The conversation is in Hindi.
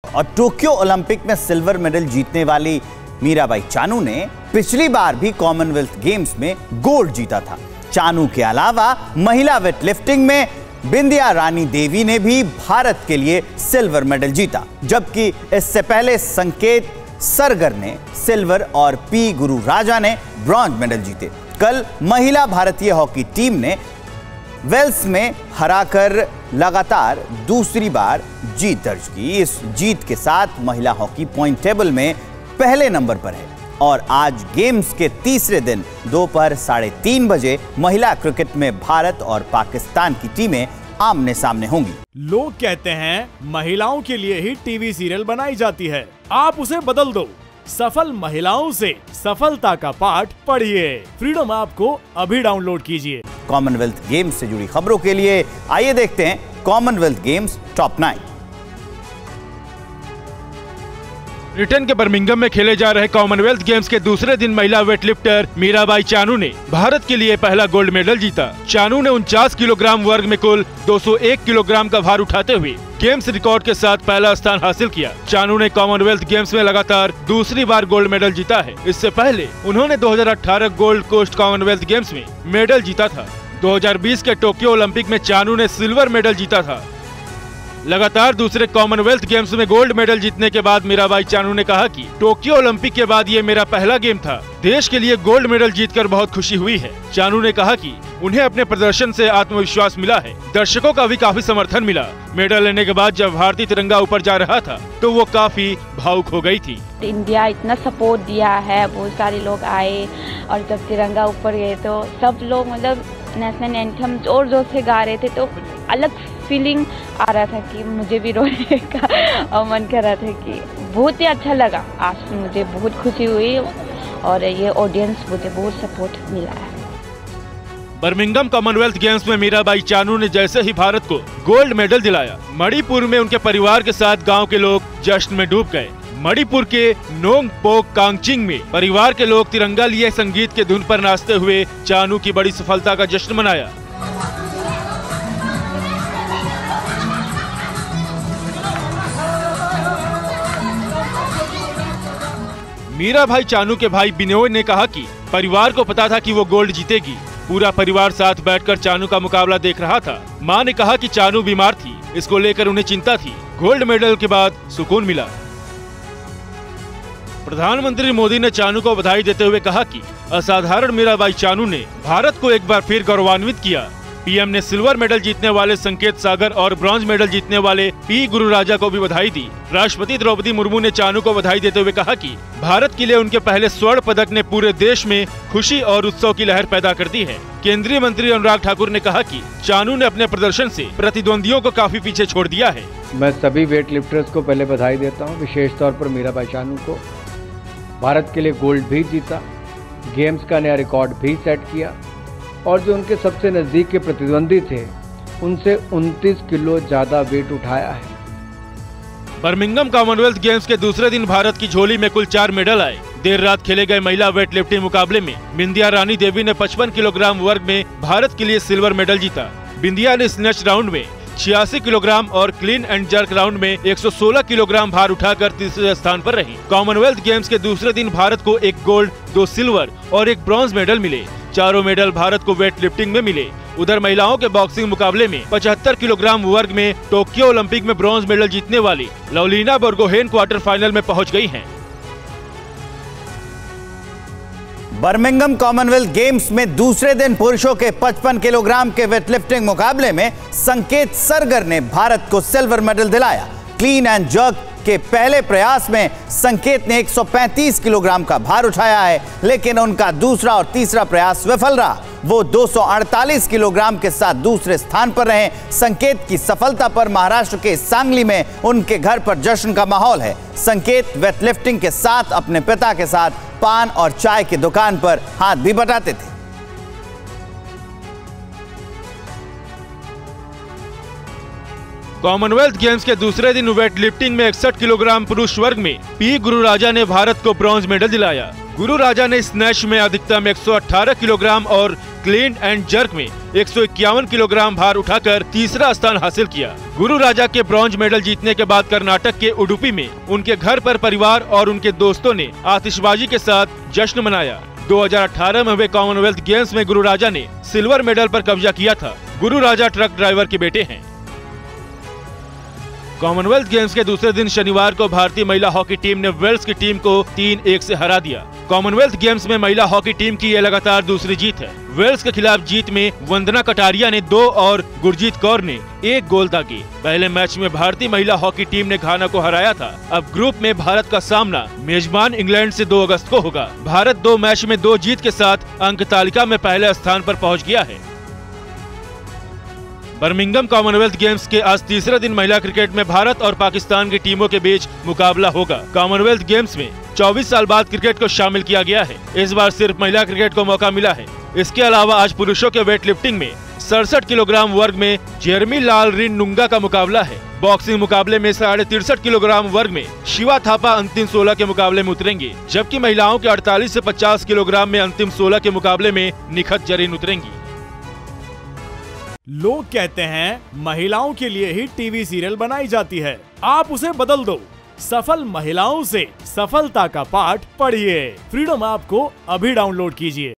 और टोक्यो ओलंपिक में सिल्वर मेडल जीतने वाली मीराबाई चानू ने पिछली बार भी कॉमनवेल्थ गेम्स में गोल्ड जीता था। चानू के अलावा महिला वेटलिफ्टिंग में बिंदिया रानी देवी ने भी भारत के लिए सिल्वर मेडल जीता, जबकि इससे पहले संकेत सरगर ने सिल्वर और पी गुरु राजा ने ब्रॉन्ज मेडल जीते। कल महिला भारतीय हॉकी टीम ने वेल्स में हराकर लगातार दूसरी बार जीत दर्ज की। इस जीत के साथ महिला हॉकी पॉइंट टेबल में पहले नंबर पर है और आज गेम्स के तीसरे दिन दोपहर 3:30 बजे महिला क्रिकेट में भारत और पाकिस्तान की टीमें आमने सामने होंगी। लोग कहते हैं महिलाओं के लिए ही टीवी सीरियल बनाई जाती है, आप उसे बदल दो। सफल महिलाओं से सफलता का पाठ पढ़िए। फ्रीडम ऐप को अभी डाउनलोड कीजिए। कॉमनवेल्थ गेम्स से जुड़ी खबरों के लिए आइए देखते हैं कॉमनवेल्थ गेम्स टॉप 9। ब्रिटेन के बर्मिंघम में खेले जा रहे कॉमनवेल्थ गेम्स के दूसरे दिन महिला वेटलिफ्टर मीराबाई चानू ने भारत के लिए पहला गोल्ड मेडल जीता। चानू ने 49 किलोग्राम वर्ग में कुल 201 किलोग्राम का भार उठाते हुए गेम्स रिकॉर्ड के साथ पहला स्थान हासिल किया। चानू ने कॉमनवेल्थ गेम्स में लगातार दूसरी बार गोल्ड मेडल जीता है। इससे पहले उन्होंने 2018 गोल्ड कोस्ट कॉमनवेल्थ गेम्स में मेडल जीता था। 2020 के टोक्यो ओलंपिक में चानू ने सिल्वर मेडल जीता था। लगातार दूसरे कॉमनवेल्थ गेम्स में गोल्ड मेडल जीतने के बाद मीराबाई चानू ने कहा कि टोक्यो ओलंपिक के बाद ये मेरा पहला गेम था। देश के लिए गोल्ड मेडल जीतकर बहुत खुशी हुई है। चानू ने कहा कि उन्हें अपने प्रदर्शन से आत्मविश्वास मिला है। दर्शकों का भी काफी समर्थन मिला। मेडल लेने के बाद जब भारतीय तिरंगा ऊपर जा रहा था तो वो काफी भावुक हो गई थी। इंडिया इतना सपोर्ट दिया है, बहुत सारे लोग आए और जब तिरंगा ऊपर गए तो सब लोग मतलब नेशनल एंथम जोर जोर से गा रहे थे, तो अलग फीलिंग आ रहा था कि मुझे भी रोने का और मन कर रहा था कि बहुत ही अच्छा लगा। आज मुझे बहुत खुशी हुई और ये ऑडियंस मुझे बहुत सपोर्ट मिला है। बर्मिंघम कॉमनवेल्थ गेम्स में मीराबाई चानू ने जैसे ही भारत को गोल्ड मेडल दिलाया, मणिपुर में उनके परिवार के साथ गांव के लोग जश्न में डूब गए। मणिपुर के नोंगपोक कांगचिंग में परिवार के लोग तिरंगा लिए संगीत के धुन पर नाचते हुए चानू की बड़ी सफलता का जश्न मनाया। मीराबाई चानू के भाई बिनोय ने कहा कि परिवार को पता था कि वो गोल्ड जीतेगी। पूरा परिवार साथ बैठकर चानू का मुकाबला देख रहा था। मां ने कहा कि चानू बीमार थी, इसको लेकर उन्हें चिंता थी। गोल्ड मेडल के बाद सुकून मिला। प्रधानमंत्री मोदी ने चानू को बधाई देते हुए कहा कि असाधारण मीराबाई चानू ने भारत को एक बार फिर गौरवान्वित किया। पीएम ने सिल्वर मेडल जीतने वाले संकेत सागर और ब्रॉन्ज मेडल जीतने वाले पी गुरु राजा को भी बधाई दी। राष्ट्रपति द्रौपदी मुर्मू ने चानू को बधाई देते हुए कहा कि भारत के लिए उनके पहले स्वर्ण पदक ने पूरे देश में खुशी और उत्सव की लहर पैदा कर दी है। केंद्रीय मंत्री अनुराग ठाकुर ने कहा कि चानू ने अपने प्रदर्शन से प्रतिद्वंदियों को काफी पीछे छोड़ दिया है। मैं सभी वेट लिफ्टर्स को पहले बधाई देता हूँ, विशेष तौर पर मीराबाई चानू को। भारत के लिए गोल्ड भी जीता, गेम्स का नया रिकॉर्ड भी सेट किया और जो उनके सबसे नजदीक के प्रतिद्वंदी थे उनसे 29 किलो ज्यादा वेट उठाया है। बर्मिंघम कॉमनवेल्थ गेम्स के दूसरे दिन भारत की झोली में कुल 4 मेडल आए। देर रात खेले गए महिला वेट लिफ्टिंग मुकाबले में बिंदिया रानी देवी ने 55 किलोग्राम वर्ग में भारत के लिए सिल्वर मेडल जीता। बिंदिया ने स्नैच राउंड में 86 किलोग्राम और क्लीन एंड जर्क राउंड में 116 किलोग्राम भार उठाकर तीसरे स्थान पर रही। कॉमनवेल्थ गेम्स के दूसरे दिन भारत को 1 गोल्ड, 2 सिल्वर और 1 ब्रॉन्ज मेडल मिले। चारों मेडल भारत को वेट लिफ्टिंग में मिले। उधर महिलाओं के बॉक्सिंग मुकाबले में 75 किलोग्राम वर्ग में टोक्यो ओलंपिक में ब्रॉन्ज मेडल जीतने वाली लवलीना बोर्गोहेन क्वार्टर फाइनल में पहुंच गई हैं। बर्मिंघम कॉमनवेल्थ गेम्स में दूसरे दिन पुरुषों के 55 किलोग्राम के वेटलिफ्टिंग मुकाबले में संकेत सरगर ने भारत को सिल्वर मेडल दिलाया। क्लीन एंड जर्क के पहले प्रयास में संकेत ने 135 किलोग्राम का भार उठाया है, लेकिन उनका दूसरा और तीसरा प्रयास विफल रहा। वो 248 किलोग्राम के साथ दूसरे स्थान पर रहे। संकेत की सफलता पर महाराष्ट्र के सांगली में उनके घर पर जश्न का माहौल है। संकेत वेटलिफ्टिंग के साथ अपने पिता के साथ पान और चाय की दुकान पर हाथ भी बटाते थे। कॉमनवेल्थ गेम्स के दूसरे दिन वेट लिफ्टिंग में 61 किलोग्राम पुरुष वर्ग में पी गुरु राजा ने भारत को ब्रॉन्ज मेडल दिलाया। गुरु राजा ने स्नैच में अधिकतम 118 किलोग्राम और क्लीन एंड जर्क में 151 किलोग्राम भार उठाकर तीसरा स्थान हासिल किया। गुरु राजा के ब्रॉन्ज मेडल जीतने के बाद कर्नाटक के उडुपी में उनके घर पर परिवार और उनके दोस्तों ने आतिशबाजी के साथ जश्न मनाया। 2018 में हुए कॉमनवेल्थ गेम्स में गुरु राजा ने सिल्वर मेडल पर कब्जा किया था। गुरु राजा ट्रक ड्राइवर के बेटे हैं। कॉमनवेल्थ गेम्स के दूसरे दिन शनिवार को भारतीय महिला हॉकी टीम ने वेल्स की टीम को 3-1 से हरा दिया। कॉमनवेल्थ गेम्स में महिला हॉकी टीम की ये लगातार दूसरी जीत है। वेल्स के खिलाफ जीत में वंदना कटारिया ने 2 और गुरजीत कौर ने 1 गोल दागे। पहले मैच में भारतीय महिला हॉकी टीम ने घाना को हराया था। अब ग्रुप में भारत का सामना मेजबान इंग्लैंड से 2 अगस्त को होगा। भारत 2 मैच में 2 जीत के साथ अंक तालिका में पहले स्थान पर पहुंच गया है। बर्मिंघम कॉमनवेल्थ गेम्स के आज तीसरे दिन महिला क्रिकेट में भारत और पाकिस्तान की टीमों के बीच मुकाबला होगा। कॉमनवेल्थ गेम्स में 24 साल बाद क्रिकेट को शामिल किया गया है। इस बार सिर्फ महिला क्रिकेट को मौका मिला है। इसके अलावा आज पुरुषों के वेट लिफ्टिंग में 67 किलोग्राम वर्ग में जेरमी लाल रिन नुंगा का मुकाबला है। बॉक्सिंग मुकाबले में 63.5 किलोग्राम वर्ग में शिवा थापा अंतिम 16 के मुकाबले में उतरेंगे, जबकि महिलाओं के 48 से 50 किलोग्राम में अंतिम 16 के मुकाबले में निखत जरीन उतरेंगी। लोग कहते हैं महिलाओं के लिए ही टीवी सीरियल बनाई जाती है, आप उसे बदल दो। सफल महिलाओं से सफलता का पाठ पढ़िए। फ्रीडम ऐप को अभी डाउनलोड कीजिए।